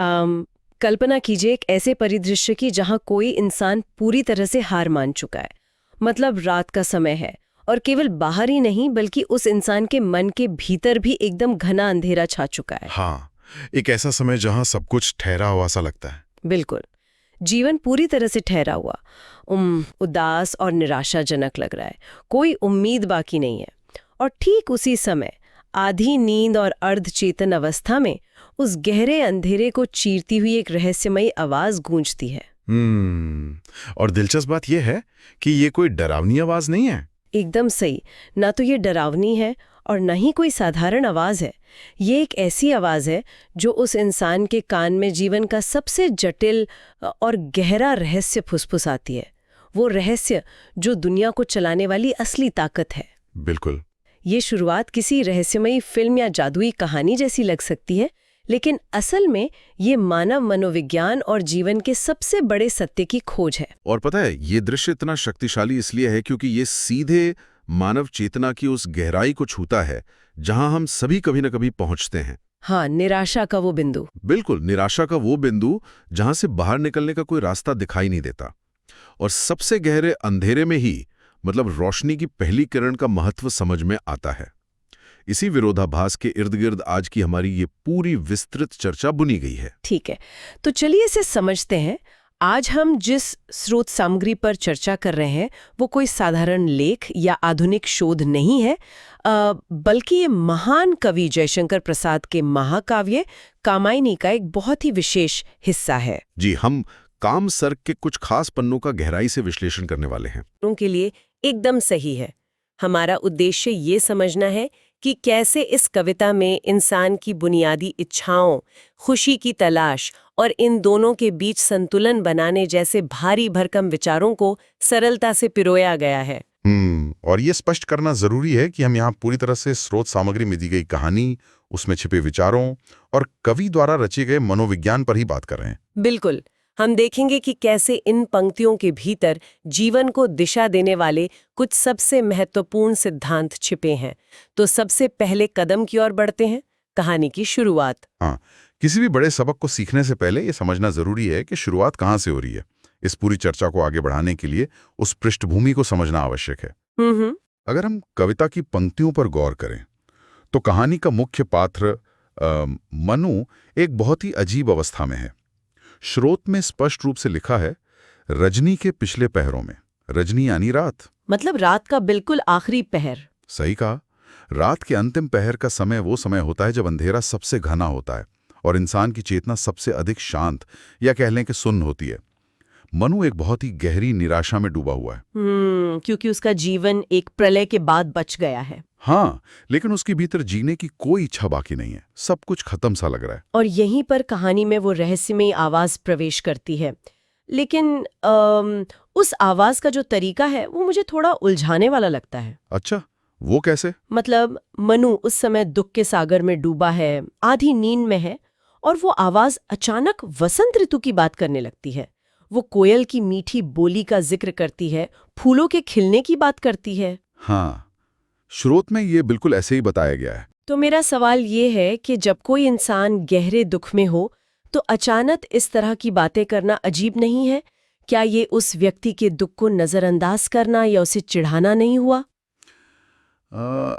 कल्पना कीजिए एक ऐसे परिदृश्य की जहां कोई इंसान पूरी तरह से हार मान चुका है। मतलब रात का समय है और केवल बाहर ही नहीं बल्कि उस इंसान के मन के भीतर भी एकदम घना अंधेरा छा चुका है। हाँ, एक ऐसा समय जहां सब कुछ ठहरा हुआ सा लगता है। बिल्कुल, जीवन पूरी तरह से ठहरा हुआ, उदास और निराशाजनक लग रहा है। कोई उम्मीद बाकी नहीं है। और ठीक उसी समय आधी नींद और अर्धचेतन अवस्था में उस गहरे अंधेरे को चीरती हुई एक रहस्यमयी आवाज गूंजती है। और दिलचस्प बात यह है कि ये कोई डरावनी आवाज नहीं है। एकदम सही। ना तो ये डरावनी है और न ही कोई साधारण आवाज है। ये एक ऐसी आवाज है जो उस इंसान के कान में जीवन का सबसे जटिल और गहरा रहस्य फुसफुसाती है। वो रहस्य जो दुनिया को चलाने वाली असली ताकत है। बिल्कुल। ये शुरुआत किसी रहस्यमयी फिल्म या जादुई कहानी जैसी लग सकती है, लेकिन असल में ये मानव मनोविज्ञान और जीवन के सबसे बड़े सत्य की खोज है। और पता है, ये दृश्य इतना शक्तिशाली इसलिए है क्योंकि ये सीधे मानव चेतना की उस गहराई को छूता है जहां हम सभी कभी न कभी पहुंचते हैं। हाँ, निराशा का वो बिंदु। बिल्कुल, निराशा का वो बिंदु जहां से बाहर निकलने का कोई रास्ता दिखाई नहीं देता। और सबसे गहरे अंधेरे में ही मतलब रोशनी की पहली किरण का महत्व समझ में आता है। इसी विरोधाभास के इर्द गिर्द आज की हमारी ये पूरी विस्तृत चर्चा बुनी गई है। ठीक है, तो चलिए इसे समझते हैं। आज हम जिस स्रोत सामग्री पर चर्चा कर रहे हैं वो कोई साधारण लेख या आधुनिक शोध नहीं है, बल्कि ये महान कवि जयशंकर प्रसाद के महाकाव्य कामायनी का एक बहुत ही विशेष हिस्सा है। जी, हम काम सर्ग के कुछ खास पन्नों का गहराई से विश्लेषण करने वाले हैं। उनके लिए एकदम सही है। हमारा उद्देश्य ये समझना है कि कैसे इस कविता में इंसान की बुनियादी इच्छाओं, खुशी की तलाश और इन दोनों के बीच संतुलन बनाने जैसे भारी भरकम विचारों को सरलता से पिरोया गया है। और ये स्पष्ट करना जरूरी है कि हम यहाँ पूरी तरह से स्रोत सामग्री में दी गई कहानी, उसमें छिपे विचारों और कवि द्वारा रचे गए मनोविज्ञान पर ही बात कर रहे हैं। बिल्कुल, हम देखेंगे कि कैसे इन पंक्तियों के भीतर जीवन को दिशा देने वाले कुछ सबसे महत्वपूर्ण सिद्धांत छिपे हैं। तो सबसे पहले कदम की ओर बढ़ते हैं, कहानी की शुरुआत। हाँ, किसी भी बड़े सबक को सीखने से पहले ये समझना जरूरी है कि शुरुआत कहाँ से हो रही है। इस पूरी चर्चा को आगे बढ़ाने के लिए उस पृष्ठभूमि को समझना आवश्यक है। अगर हम कविता की पंक्तियों पर गौर करें तो कहानी का मुख्य पात्र मनु एक बहुत ही अजीब अवस्था में है। स्रोत में स्पष्ट रूप से लिखा है, रजनी के पिछले पहरों में। रजनी यानी रात, मतलब रात का बिल्कुल आखिरी पहर। सही कहा। रात के अंतिम पहर का समय वो समय होता है जब अंधेरा सबसे घना होता है और इंसान की चेतना सबसे अधिक शांत या कह लें कि सुन्न होती है। मनु एक बहुत ही गहरी निराशा में डूबा हुआ है। क्योंकि उसका जीवन एक प्रलय के बाद बच गया है। हाँ, लेकिन उसके भीतर जीने की कोई इच्छा बाकी नहीं है। सब कुछ खत्म सा लग रहा है। और यहीं पर कहानी में वो रहस्यमयी आवाज प्रवेश करती है। लेकिन उस आवाज का जो तरीका है वो मुझे थोड़ा उलझाने वाला लगता है। अच्छा, वो कैसे? मतलब मनु उस समय दुख के सागर में डूबा है, आधी नींद में है, और वो आवाज अचानक वसंत ऋतु की बात करने लगती है। वो कोयल की मीठी बोली का जिक्र करती है, फूलों के खिलने की बात करती है। हाँ, स्रोत में ये बिल्कुल ऐसे ही बताया गया है। तो मेरा सवाल ये है कि जब कोई इंसान गहरे दुख में हो तो अचानक इस तरह की बातें करना अजीब नहीं है? क्या ये उस व्यक्ति के दुख को नजरअंदाज करना या उसे चिढ़ाना नहीं हुआ?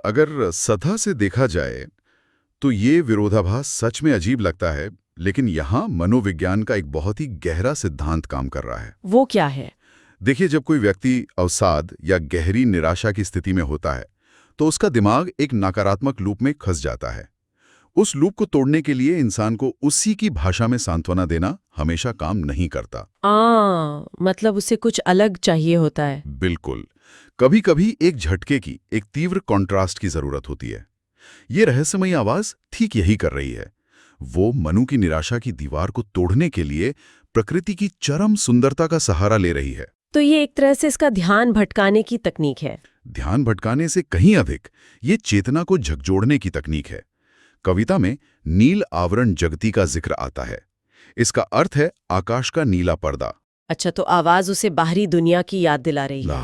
अगर सतह से देखा जाए तो ये विरोधाभास सच में अजीब लगता है, लेकिन यहाँ मनोविज्ञान का एक बहुत ही गहरा सिद्धांत काम कर रहा है। वो क्या है? देखिए, जब कोई व्यक्ति अवसाद या गहरी निराशा की स्थिति में होता है तो उसका दिमाग एक नकारात्मक लूप में फंस जाता है। उस लूप को तोड़ने के लिए इंसान को उसी की भाषा में सांत्वना देना हमेशा काम नहीं करता। मतलब उसे कुछ अलग चाहिए होता है। बिल्कुल। कभी कभी एक झटके की, एक तीव्र कॉन्ट्रास्ट की जरूरत होती है। ये रहस्यमयी आवाज ठीक यही कर रही है। वो मनु की निराशा की दीवार को तोड़ने के लिए प्रकृति की चरम सुंदरता का सहारा ले रही है। तो ये एक तरह से इसका ध्यान भटकाने की तकनीक है। ध्यान भटकाने से कहीं अधिक ये चेतना को झकझोरने की तकनीक है। कविता में नील आवरण जगती का जिक्र आता है। इसका अर्थ है आकाश का नीला पर्दा। अच्छा, तो आवाज उसे बाहरी दुनिया की याद दिला रही है।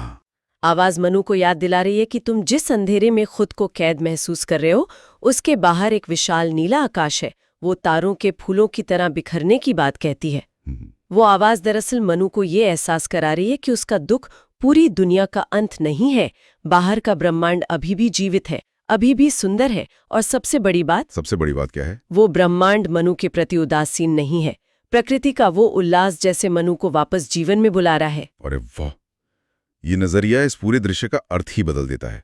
आवाज मनु को याद दिला रही है कि तुम जिस अंधेरे में खुद को कैद महसूस कर रहे हो, उसके बाहर एक विशाल नीला आकाश है। वो तारों के फूलों की तरह बिखरने की बात कहती है। हम्म, वो आवाज दरअसल मनु को ये एहसास करा रही है कि उसका दुख पूरी दुनिया का अंत नहीं है, बाहर का ब्रह्मांड अभी भी जीवित है, अभी भी सुंदर है, और सबसे बड़ी बात क्या है? वो ब्रह्मांड मनु के प्रति उदासीन नहीं है। प्रकृति का वो उल्लास जैसे मनु को वापस जीवन में बुला रहा है। अरे वाह, ये नजरिया इस पूरे दृश्य का अर्थ ही बदल देता है।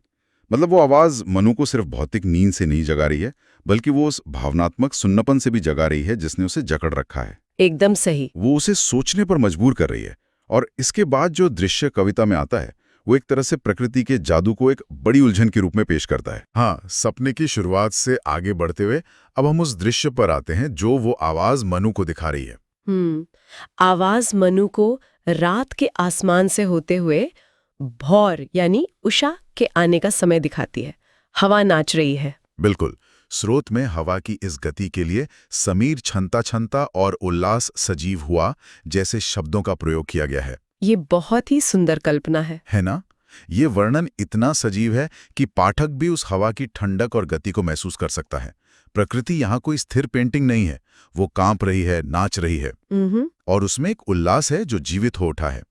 मतलब वो आवाज मनु को सिर्फ भौतिक नींद से नहीं जगा रही है, बल्कि वो उस भावनात्मक सुन्नपन से भी जगा रही है जिसने उसे जकड़ रखा है। एकदम सही। वो उसे सोचने पर मजबूर कर रही है। और इसके बाद जो दृश्य कविता में आता है वो एक तरह से प्रकृति के जादू को एक बड़ी उलझन के रूप में पेश करता है। हाँ, सपने की शुरुआत से आगे बढ़ते हुए अब हम उस दृश्य पर आते हैं जो वो आवाज मनु को दिखा रही है। आवाज मनु को रात के आसमान से होते हुए भौर यानी उषा के आने का समय दिखाती है। हवा नाच रही है। बिल्कुल, स्रोत में हवा की इस गति के लिए समीर छनता छनता और उल्लास सजीव हुआ जैसे शब्दों का प्रयोग किया गया है। ये बहुत ही सुंदर कल्पना है ना? ये वर्णन इतना सजीव है कि पाठक भी उस हवा की ठंडक और गति को महसूस कर सकता है। प्रकृति यहाँ कोई स्थिर पेंटिंग नहीं है, वो कांप रही है, नाच रही है, और उसमें एक उल्लास है जो जीवित हो उठा है।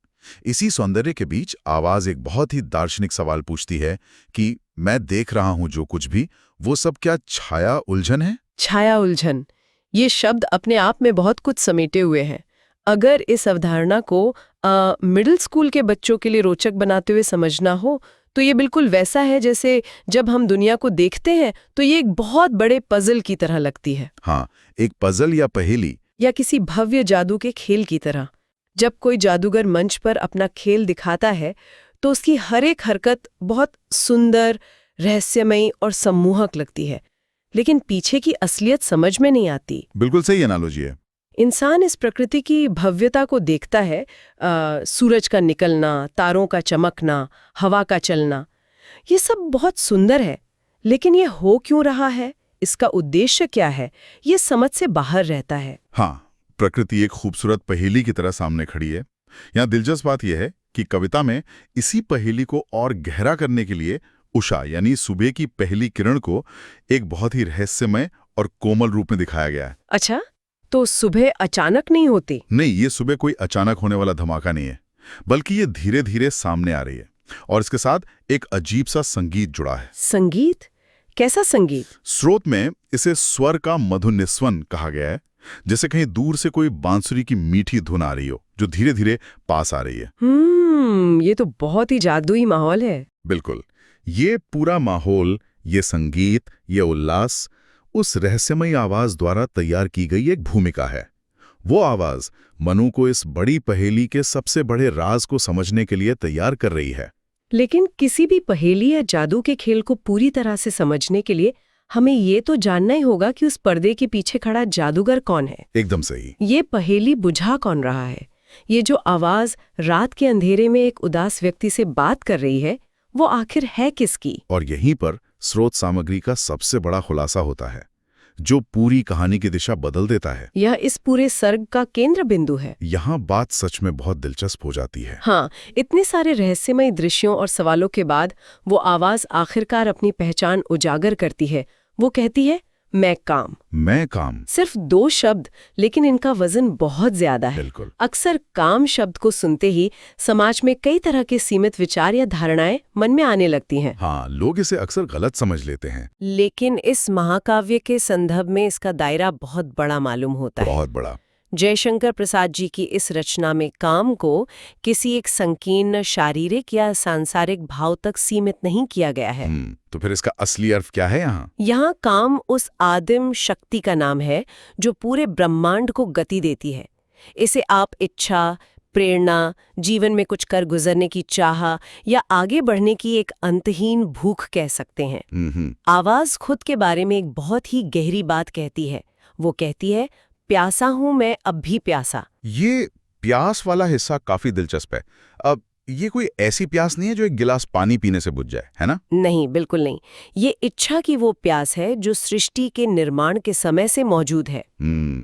इसी सौंदर्य के बीच आवाज एक बहुत ही दार्शनिक सवाल पूछती है कि मैं देख रहा हूं जो कुछ भी, वो सब क्या छाया उलझन है? छाया उलझन, ये शब्द अपने आप में बहुत कुछ समेटे हुए हैं। अगर इस अवधारणा को मिडिल स्कूल के बच्चों के लिए रोचक बनाते हुए समझना हो तो ये बिल्कुल वैसा है जैसे जब हम दुनिया को देखते हैं तो ये एक बहुत बड़े पजल की तरह लगती है। हाँ, एक पजल या पहेली, या किसी भव्य जादू के खेल की तरह। जब कोई जादूगर मंच पर अपना खेल दिखाता है तो उसकी हर एक हरकत बहुत सुंदर, रहस्यमयी और सम्मोहक लगती है, लेकिन पीछे की असलियत समझ में नहीं आती। बिल्कुल सही एनालॉजी है। इंसान इस प्रकृति की भव्यता को देखता है, सूरज का निकलना, तारों का चमकना, हवा का चलना, ये सब बहुत सुंदर है, लेकिन ये हो क्यों रहा है, इसका उद्देश्य क्या है, ये समझ से बाहर रहता है। हाँ, प्रकृति एक खूबसूरत पहेली की तरह सामने खड़ी है। यहाँ दिलचस्प बात यह है कि कविता में इसी पहेली को और गहरा करने के लिए उषा यानी सुबह की पहली किरण को एक बहुत ही रहस्यमय और कोमल रूप में दिखाया गया है। अच्छा, तो सुबह अचानक नहीं होती? नहीं, ये सुबह कोई अचानक होने वाला धमाका नहीं है, बल्कि ये धीरे धीरे सामने आ रही है, और इसके साथ एक अजीब सा संगीत जुड़ा है। संगीत? कैसा संगीत? स्रोत में इसे स्वर का मधुर निस्वन कहा गया है, जैसे कहीं दूर से कोई बांसुरी की मीठी धुन आ रही हो जो धीरे धीरे पास आ रही है। ये तो बहुत ही जादुई माहौल है। बिल्कुल, ये पूरा माहौल, ये संगीत, ये उल्लास उस रहस्यमयी आवाज द्वारा तैयार की गई एक भूमिका है। वो आवाज मनु को इस बड़ी पहेली के सबसे बड़े राज को समझने के लिए तैयार कर रही है। लेकिन किसी भी पहेली या जादू के खेल को पूरी तरह से समझने के लिए हमें ये तो जानना ही होगा कि उस पर्दे के पीछे खड़ा जादूगर कौन है। एकदम सही। ये पहेली बुझा कौन रहा है? ये जो आवाज रात के अंधेरे में एक उदास व्यक्ति से बात कर रही है, वो आखिर है किसकी? और यहीं पर स्रोत सामग्री का सबसे बड़ा खुलासा होता है, जो पूरी कहानी की दिशा बदल देता है। यह इस पूरे सर्ग का केंद्र बिंदु है। यहाँ बात सच में बहुत दिलचस्प हो जाती है। हाँ, इतने सारे रहस्यमय दृश्यों और सवालों के बाद वो आवाज आखिरकार अपनी पहचान उजागर करती है। वो कहती है, मैं काम। सिर्फ 2 शब्द, लेकिन इनका वजन बहुत ज्यादा है। बिल्कुल। अक्सर काम शब्द को सुनते ही समाज में कई तरह के सीमित विचार या धारणाएं मन में आने लगती हैं। हाँ, लोग इसे अक्सर गलत समझ लेते हैं। लेकिन इस महाकाव्य के संदर्भ में इसका दायरा बहुत बड़ा मालूम होता है। बहुत बड़ा। जयशंकर प्रसाद जी की इस रचना में काम को किसी एक संकीर्ण शारीरिक या सांसारिक भाव तक सीमित नहीं किया गया है। तो फिर इसका असली अर्थ क्या है यहाँ? यहाँ काम उस आदिम शक्ति का नाम है जो पूरे ब्रह्मांड को गति देती है। इसे आप इच्छा, प्रेरणा, जीवन में कुछ कर गुजरने की चाह या आगे बढ़ने की एक अंतहीन भूख कह सकते हैं। आवाज खुद के बारे में एक बहुत ही गहरी बात कहती है। वो कहती है, प्यासा हूं मैं, अब भी प्यासा। ये प्यास वाला हिस्सा काफी दिलचस्प है। अब ये कोई ऐसी प्यास नहीं है जो एक गिलास पानी पीने से बुझ जाए, है ना? नहीं, बिल्कुल नहीं। ये इच्छा की वो प्यास है जो सृष्टि के निर्माण के समय से मौजूद है।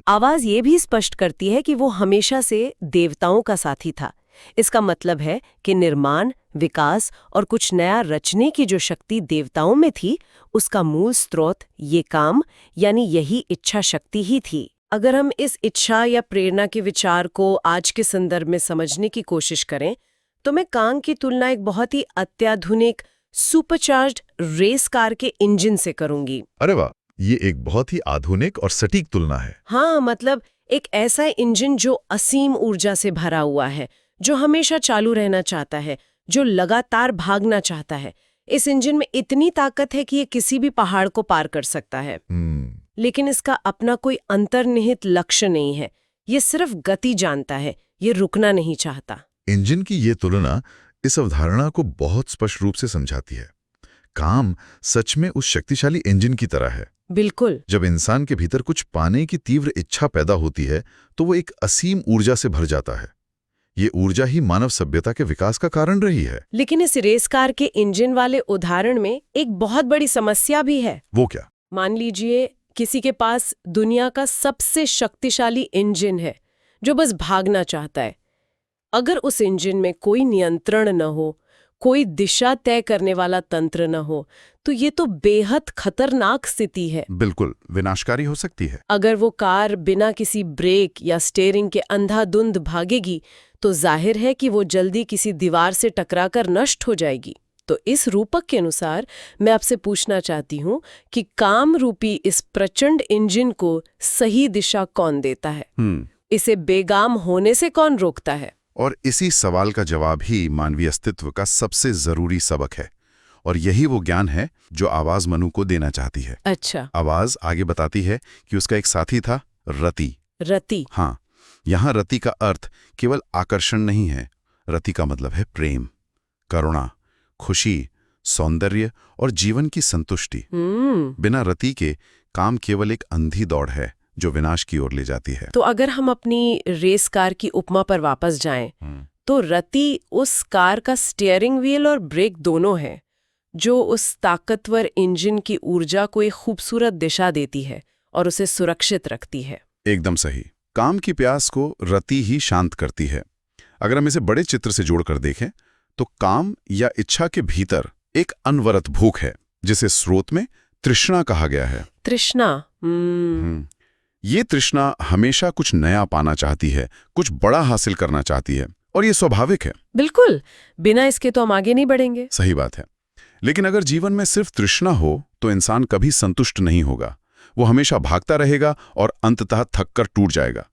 आवाज ये भी स्पष्ट करती है कि वो हमेशा से देवताओं का साथी था। इसका मतलब है कि निर्माण, विकास और कुछ नया रचने की जो शक्ति देवताओं में थी, उसका मूल स्रोत ये काम यानी यही इच्छा शक्ति ही थी। अगर हम इस इच्छा या प्रेरणा के विचार को आज के संदर्भ में समझने की कोशिश करें, तो मैं काम की तुलना एक बहुत ही अत्याधुनिक सुपरचार्ज्ड रेस कार के इंजन से करूंगी। अरे वाह, ये एक बहुत ही आधुनिक और सटीक तुलना है। हाँ, मतलब एक ऐसा इंजन जो असीम ऊर्जा से भरा हुआ है, जो हमेशा चालू रहना चाहता है, जो लगातार भागना चाहता है। इस इंजन में इतनी ताकत है कि ये किसी भी पहाड़ को पार कर सकता है। लेकिन इसका अपना कोई अंतर्निहित लक्ष्य नहीं है। ये सिर्फ गति जानता है, ये रुकना नहीं चाहता। इंजन की ये तुलना इस अवधारणा को बहुत स्पष्ट रूप से समझाती है। काम सच में उस शक्तिशाली इंजन की तरह है। बिल्कुल। जब इंसान के भीतर कुछ पाने की तीव्र इच्छा पैदा होती है तो वो एक असीम ऊर्जा से भर जाता है। ये ऊर्जा ही मानव सभ्यता के विकास का कारण रही है। लेकिन इस रेस कार के इंजन वाले उदाहरण में एक बहुत बड़ी समस्या भी है। वो क्या? मान लीजिए किसी के पास दुनिया का सबसे शक्तिशाली इंजन है जो बस भागना चाहता है। अगर उस इंजन में कोई नियंत्रण न हो, कोई दिशा तय करने वाला तंत्र न हो, तो ये तो बेहद खतरनाक स्थिति है। बिल्कुल विनाशकारी हो सकती है। अगर वो कार बिना किसी ब्रेक या स्टीयरिंग के अंधाधुंध भागेगी तो जाहिर है कि वो जल्दी किसी दीवार से टकराकर नष्ट हो जाएगी। तो इस रूपक के अनुसार मैं आपसे पूछना चाहती हूँ कि काम रूपी इस प्रचंड इंजन को सही दिशा कौन देता है? इसे बेगाम होने से कौन रोकता है? और इसी सवाल का जवाब ही मानवीय अस्तित्व का सबसे जरूरी सबक है। और यही वो ज्ञान है जो आवाज मनु को देना चाहती है। अच्छा। आवाज आगे बताती है कि उसका एक साथी था, रति। रति। हाँ, यहाँ रति का अर्थ केवल आकर्षण नहीं है। रति का मतलब है प्रेम, करुणा, खुशी, सौंदर्य और जीवन की संतुष्टि। बिना रति के काम केवल एक अंधी दौड़ है जो विनाश की ओर ले जाती है। तो अगर हम अपनी रेस कार की उपमा पर वापस जाएं, तो रति उस कार का स्टीयरिंग व्हील और ब्रेक दोनों है, जो उस ताकतवर इंजन की ऊर्जा को एक खूबसूरत दिशा देती है और उसे सुरक्षित रखती है। एकदम सही। काम की प्यास को रति ही शांत करती है। अगर हम इसे बड़े चित्र से जोड़कर देखें तो काम या इच्छा के भीतर एक अनवरत भूख है, जिसे स्रोत में तृष्णा कहा गया है। तृष्णा। ये तृष्णा हमेशा कुछ नया पाना चाहती है, कुछ बड़ा हासिल करना चाहती है, और ये स्वाभाविक है। बिल्कुल, बिना इसके तो हम आगे नहीं बढ़ेंगे। सही बात है। लेकिन अगर जीवन में सिर्फ तृष्णा हो तो इंसान कभी संतुष्ट नहीं होगा। वो हमेशा भागता रहेगा और अंततः थककर टूट जाएगा।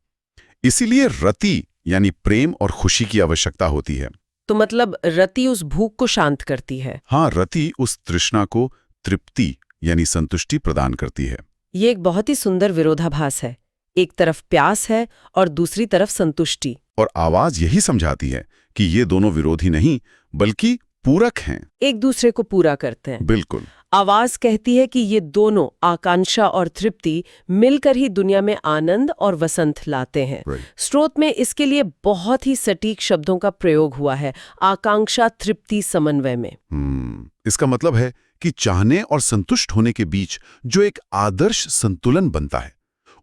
इसीलिए रति यानी प्रेम और खुशी की आवश्यकता होती है। तो मतलब रति उस भूख को शांत करती है। हाँ, रति उस तृष्णा को तृप्ति यानी संतुष्टि प्रदान करती है। ये एक बहुत ही सुंदर विरोधाभास है। एक तरफ प्यास है और दूसरी तरफ संतुष्टि। और आवाज यही समझाती है कि ये दोनों विरोधी नहीं बल्कि पूरक हैं, एक दूसरे को पूरा करते हैं। बिल्कुल। आवाज कहती है कि ये दोनों आकांक्षा और तृप्ति मिलकर ही दुनिया में आनंद और वसंत लाते हैं। स्रोत में इसके लिए बहुत ही सटीक शब्दों का प्रयोग हुआ है, आकांक्षा तृप्ति समन्वय में। इसका मतलब है कि चाहने और संतुष्ट होने के बीच जो एक आदर्श संतुलन बनता है,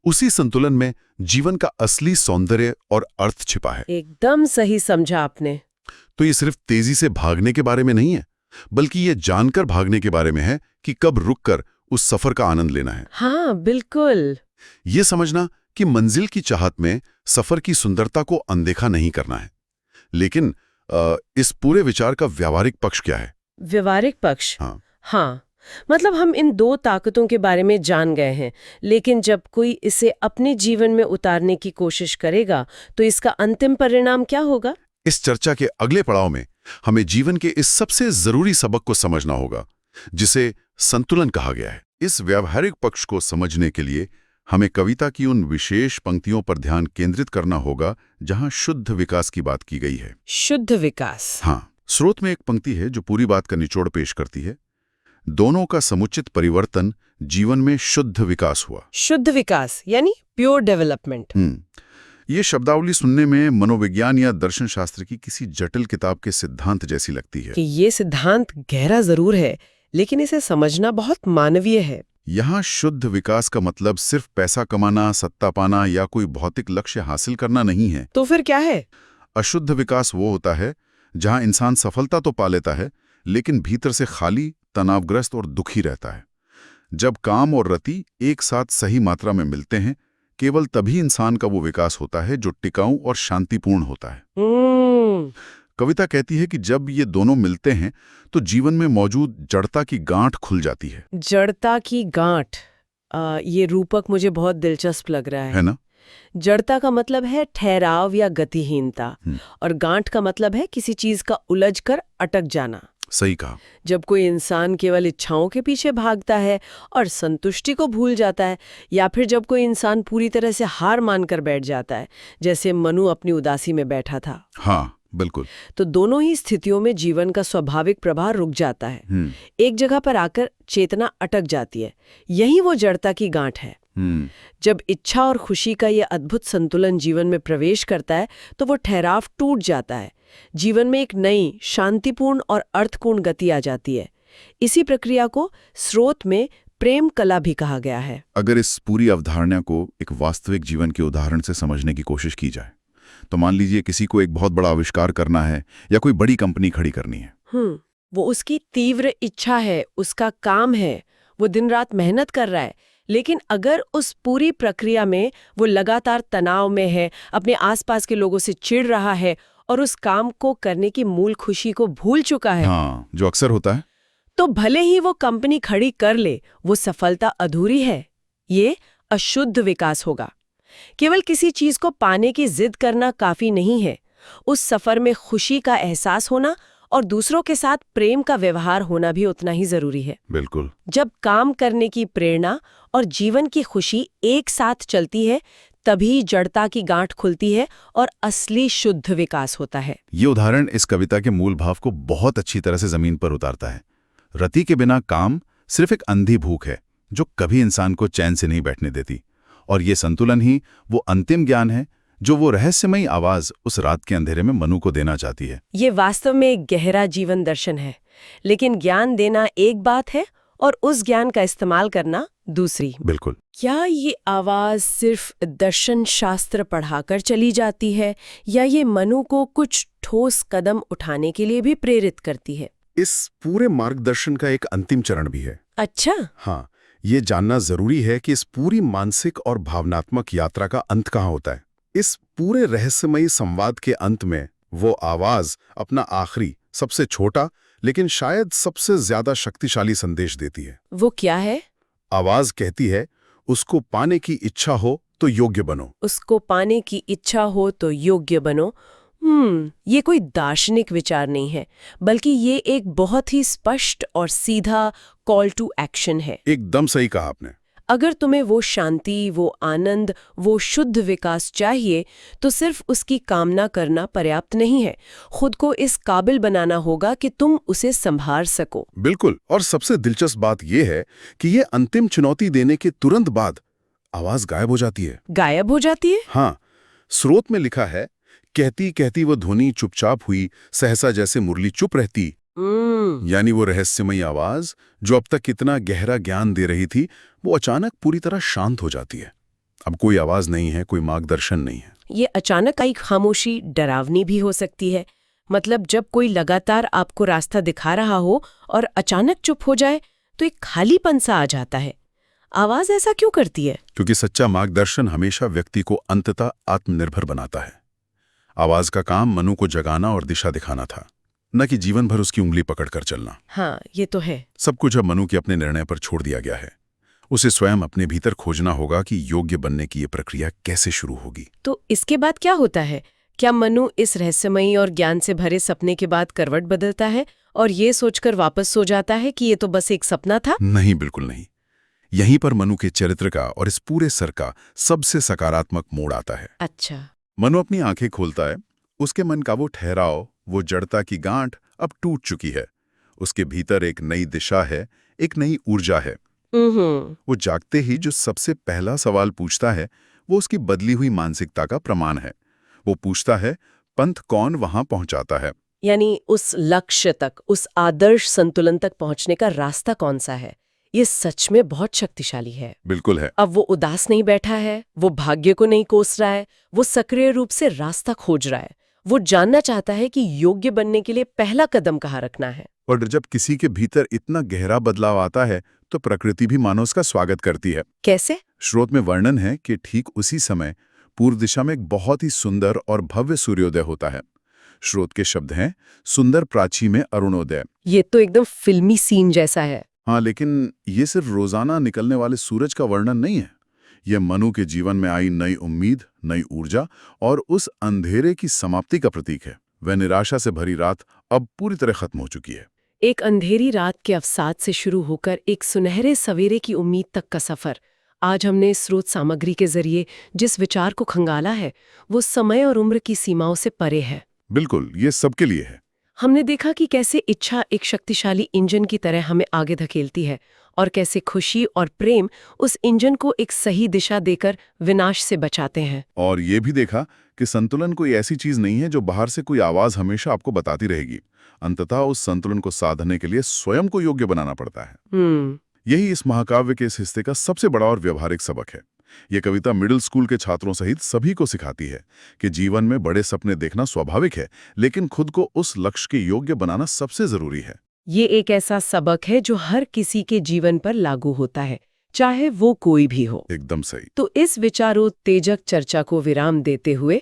उसी संतुलन में जीवन का असली सौंदर्य और अर्थ छिपा है। एकदम सही समझा आपने। तो ये सिर्फ तेजी से भागने के बारे में नहीं है, बल्कि ये जानकर भागने के बारे में है कि कब रुककर उस सफर का आनंद लेना है। हाँ, बिल्कुल। ये समझना कि मंजिल की चाहत में सफर की सुंदरता को अनदेखा नहीं करना है। लेकिन इस पूरे विचार का व्यावहारिक पक्ष क्या है? व्यवहारिक पक्ष? हाँ, मतलब हम इन दो ताकतों के बारे में जान गए हैं, लेकिन जब कोई इसे अपने जीवन में उतारने की कोशिश करेगा तो इसका अंतिम परिणाम क्या होगा? इस चर्चा के अगले पड़ाव में हमें जीवन के इस सबसे जरूरी सबक को समझना होगा, जिसे संतुलन कहा गया है। इस व्यावहारिक पक्ष को समझने के लिए हमें कविता की उन विशेष पंक्तियों पर ध्यान केंद्रित करना होगा जहां शुद्ध विकास की बात की गई है। शुद्ध विकास? हाँ, स्रोत में एक पंक्ति है जो पूरी बात का निचोड़ पेश करती है। दोनों का समुचित परिवर्तन जीवन में शुद्ध विकास हुआ। शुद्ध विकास यानी प्योर डेवलपमेंट। ये शब्दावली सुनने में मनोविज्ञान या दर्शन शास्त्र की किसी जटिल किताब के सिद्धांत जैसी लगती है। कि ये सिद्धांत गहरा जरूर है, लेकिन इसे समझना बहुत मानवीय है। यहाँ शुद्ध विकास का मतलब सिर्फ पैसा कमाना, सत्ता पाना या कोई भौतिक लक्ष्य हासिल करना नहीं है। तो फिर क्या है? अशुद्ध विकास वो होता है जहां इंसान सफलता तो पा लेता है लेकिन भीतर से खाली, तनावग्रस्त और दुखी रहता है। जब काम और रति एक साथ सही मात्रा में मिलते हैं, केवल तभी इंसान का वो विकास होता है जो टिकाऊ और शांतिपूर्ण होता है। कविता कहती है कि जब ये दोनों मिलते हैं तो जीवन में मौजूद जड़ता की गांठ खुल जाती है। जड़ता की गांठ, ये रूपक मुझे बहुत दिलचस्प लग रहा है ना? जड़ता का मतलब है ठहराव या गतिहीनता, और गांठ का मतलब है किसी चीज का उलझकर अटक जाना। सही कहा। जब कोई इंसान केवल इच्छाओं के पीछे भागता है और संतुष्टि को भूल जाता है, या फिर जब कोई इंसान पूरी तरह से हार मानकर बैठ जाता है, जैसे मनु अपनी उदासी में बैठा था। हाँ, बिल्कुल। तो दोनों ही स्थितियों में जीवन का स्वाभाविक प्रवाह रुक जाता है। एक जगह पर आकर चेतना अटक जाती है। यही वो जड़ता की गांठ है। जब इच्छा और खुशी का ये अद्भुत संतुलन जीवन में प्रवेश करता है तो वो ठहराव टूट जाता है। जीवन में एक नई, शांतिपूर्ण और अर्थपूर्ण गति आ जाती है। इसी प्रक्रिया को स्रोत में प्रेम कला भी कहा गया है। अगर इस पूरी अवधारणा को एक वास्तविक जीवन के उदाहरण से समझने की कोशिश की जाए तो मान लीजिए किसी को एक बहुत बड़ा आविष्कार करना है या कोई बड़ी कंपनी खड़ी करनी है। वो उसकी तीव्र इच्छा है, उसका काम है, वो दिन रात मेहनत कर रहा है, लेकिन अगर उस पूरी प्रक्रिया में वो लगातार तनाव में है, अपने आसपास के लोगों से चिढ़ रहा है और उस काम को करने की मूल खुशी को भूल चुका है, हाँ, जो अक्सर होता है, तो भले ही वो कंपनी खड़ी कर ले, वो सफलता अधूरी है। ये अशुद्ध विकास होगा। केवल किसी चीज को पाने की जिद करना काफी नहीं है। उस सफर में खुशी का एहसास होना और दूसरों के साथ प्रेम का व्यवहार होना भी उतना ही जरूरी है। बिल्कुल। जब काम करने की प्रेरणा और जीवन की खुशी एक साथ चलती है, तभी जड़ता की गांठ खुलती है और असली शुद्ध विकास होता है। ये उदाहरण इस कविता के मूल भाव को बहुत अच्छी तरह से जमीन पर उतारता है। रति के बिना काम सिर्फ एक अंधी भूख है जो कभी इंसान को चैन से नहीं बैठने देती, और ये संतुलन ही वो अंतिम ज्ञान है जो वो रहस्यमयी आवाज उस रात के अंधेरे में मनु को देना चाहती है। ये वास्तव में एक गहरा जीवन दर्शन है, लेकिन ज्ञान देना एक बात है और उस ज्ञान का इस्तेमाल करना दूसरी। बिल्कुल। क्या ये आवाज सिर्फ दर्शन शास्त्र पढ़ाकर चली जाती है, या ये मनु को कुछ ठोस कदम उठाने के लिए भी प्रेरित करती है? इस पूरे मार्गदर्शन का एक अंतिम चरण भी है। अच्छा। हाँ, ये जानना जरूरी है कि इस पूरी मानसिक और भावनात्मक यात्रा का अंत कहाँ होता है। इस पूरे रहस्यमयी संवाद के अंत में वो आवाज अपना आखिरी, सबसे छोटा लेकिन शायद सबसे ज्यादा शक्तिशाली संदेश देती है। वो क्या है? आवाज कहती है, उसको पाने की इच्छा हो तो योग्य बनो। उसको पाने की इच्छा हो तो योग्य बनो। ये कोई दार्शनिक विचार नहीं है, बल्कि ये एक बहुत ही स्पष्ट और सीधा कॉल टू एक्शन है। एकदम सही कहा आपने। अगर तुम्हें वो शांति, वो आनंद, वो शुद्ध विकास चाहिए, तो सिर्फ उसकी कामना करना पर्याप्त नहीं है। खुद को इस काबिल बनाना होगा कि तुम उसे संभाल सको। बिल्कुल। और सबसे दिलचस्प बात यह है कि ये अंतिम चुनौती देने के तुरंत बाद आवाज गायब हो जाती है। गायब हो जाती है? हाँ, स्रोत में लिखा है, कहती कहती वो ध्वनि चुपचाप हुई, सहसा जैसे मुरली चुप रहती। यानी वो रहस्यमयी आवाज जो अब तक इतना गहरा ज्ञान दे रही थी, वो अचानक पूरी तरह शांत हो जाती है। अब कोई आवाज नहीं है, कोई मार्गदर्शन नहीं है। ये अचानक आई खामोशी डरावनी भी हो सकती है। मतलब जब कोई लगातार आपको रास्ता दिखा रहा हो और अचानक चुप हो जाए तो एक खालीपन सा आ जाता है। आवाज ऐसा क्यों करती है? क्योंकि सच्चा मार्गदर्शन हमेशा व्यक्ति को अंततः आत्मनिर्भर बनाता है। आवाज का काम मनु को जगाना और दिशा दिखाना था, न कि जीवन भर उसकी उंगली पकड़कर चलना। हाँ, ये तो है। सब कुछ अब मनु के अपने निर्णय पर छोड़ दिया गया है। उसे स्वयं अपने भीतर खोजना होगा कि योग्य बनने की ये प्रक्रिया कैसे शुरू होगी। तो इसके बाद क्या होता है? क्या मनु इस रहस्यमयी और ज्ञान से भरे सपने के बाद करवट बदलता है और ये सोचकर वापस सो जाता है कि ये तो बस एक सपना था? नहीं, बिल्कुल नहीं। यहीं पर मनु के चरित्र का और इस पूरे सर का सबसे सकारात्मक मोड़ आता है। अच्छा। मनु अपनी आंखें खोलता है। उसके मन का वो ठहराव, वो जड़ता की गांठ अब टूट चुकी है। उसके भीतर एक नई दिशा है, एक नई ऊर्जा है। वो जागते ही जो सबसे पहला सवाल पूछता है वो उसकी बदली हुई मानसिकता का प्रमाण है। वो पूछता है, पंथ कौन वहां पहुंचाता है? यानी उस लक्ष्य तक, उस आदर्श संतुलन तक पहुंचने का रास्ता कौन सा है? ये सच में बहुत शक्तिशाली है। बिल्कुल है। अब वो उदास नहीं बैठा है, वो भाग्य को नहीं कोस रहा है, वो सक्रिय रूप से रास्ता खोज रहा है। वो जानना चाहता है कि योग्य बनने के लिए पहला कदम कहाँ रखना है। और जब किसी के भीतर इतना गहरा बदलाव आता है तो प्रकृति भी मानो उसका स्वागत करती है। कैसे? स्रोत में वर्णन है कि ठीक उसी समय पूर्व दिशा में एक बहुत ही सुंदर और भव्य सूर्योदय होता है। स्रोत के शब्द हैं, सुंदर प्राची में अरुणोदय। ये तो एकदम फिल्मी सीन जैसा है। हाँ, लेकिन ये सिर्फ रोजाना निकलने वाले सूरज का वर्णन नहीं है। यह मनु के जीवन में आई नई उम्मीद, नई ऊर्जा और उस अंधेरे की समाप्ति का प्रतीक है। वह निराशा से भरी रात अब पूरी तरह खत्म हो चुकी है। एक अंधेरी रात के अवसाद से शुरू होकर एक सुनहरे सवेरे की उम्मीद तक का सफर। आज हमने स्रोत सामग्री के जरिए जिस विचार को खंगाला है वो समय और उम्र की सीमाओं से परे है। बिल्कुल, ये सबके लिए है। हमने देखा कि कैसे इच्छा एक शक्तिशाली इंजन की तरह हमें आगे धकेलती है और कैसे खुशी और प्रेम उस इंजन को एक सही दिशा देकर विनाश से बचाते हैं। और ये भी देखा कि संतुलन कोई ऐसी चीज नहीं है जो बाहर से कोई आवाज हमेशा आपको बताती रहेगी। अंततः उस संतुलन को साधने के लिए स्वयं को योग्य बनाना पड़ता है। यही इस महाकाव्य के इस हिस्से का सबसे बड़ा और व्यवहारिक सबक है। ये कविता मिडिल स्कूल के छात्रों सहित सभी को सिखाती है कि जीवन में बड़े सपने देखना स्वाभाविक है, लेकिन खुद को उस लक्ष्य के योग्य बनाना सबसे जरूरी है। ये एक ऐसा सबक है जो हर किसी के जीवन पर लागू होता है, चाहे वो कोई भी हो। एकदम सही। तो इस विचारोत्तेजक चर्चा को विराम देते हुए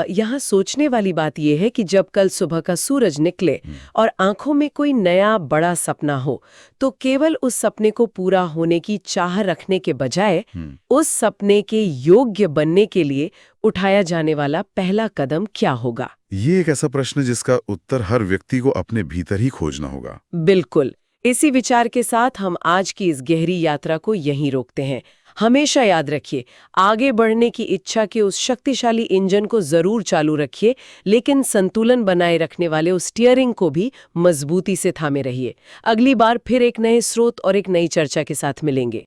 यहाँ सोचने वाली बात यह है कि जब कल सुबह का सूरज निकले और आंखों में कोई नया बड़ा सपना हो, तो केवल उस सपने को पूरा होने की चाह रखने के बजाय उस सपने के योग्य बनने के लिए उठाया जाने वाला पहला कदम क्या होगा? ये एक ऐसा प्रश्न जिसका उत्तर हर व्यक्ति को अपने भीतर ही खोजना होगा। बिल्कुल। इसी विचार के साथ हम आज की इस गहरी यात्रा को यहीं रोकते हैं। हमेशा याद रखिए, आगे बढ़ने की इच्छा के उस शक्तिशाली इंजन को जरूर चालू रखिए, लेकिन संतुलन बनाए रखने वाले उस स्टीयरिंग को भी मजबूती से थामे रहिए। अगली बार फिर एक नए स्रोत और एक नई चर्चा के साथ मिलेंगे।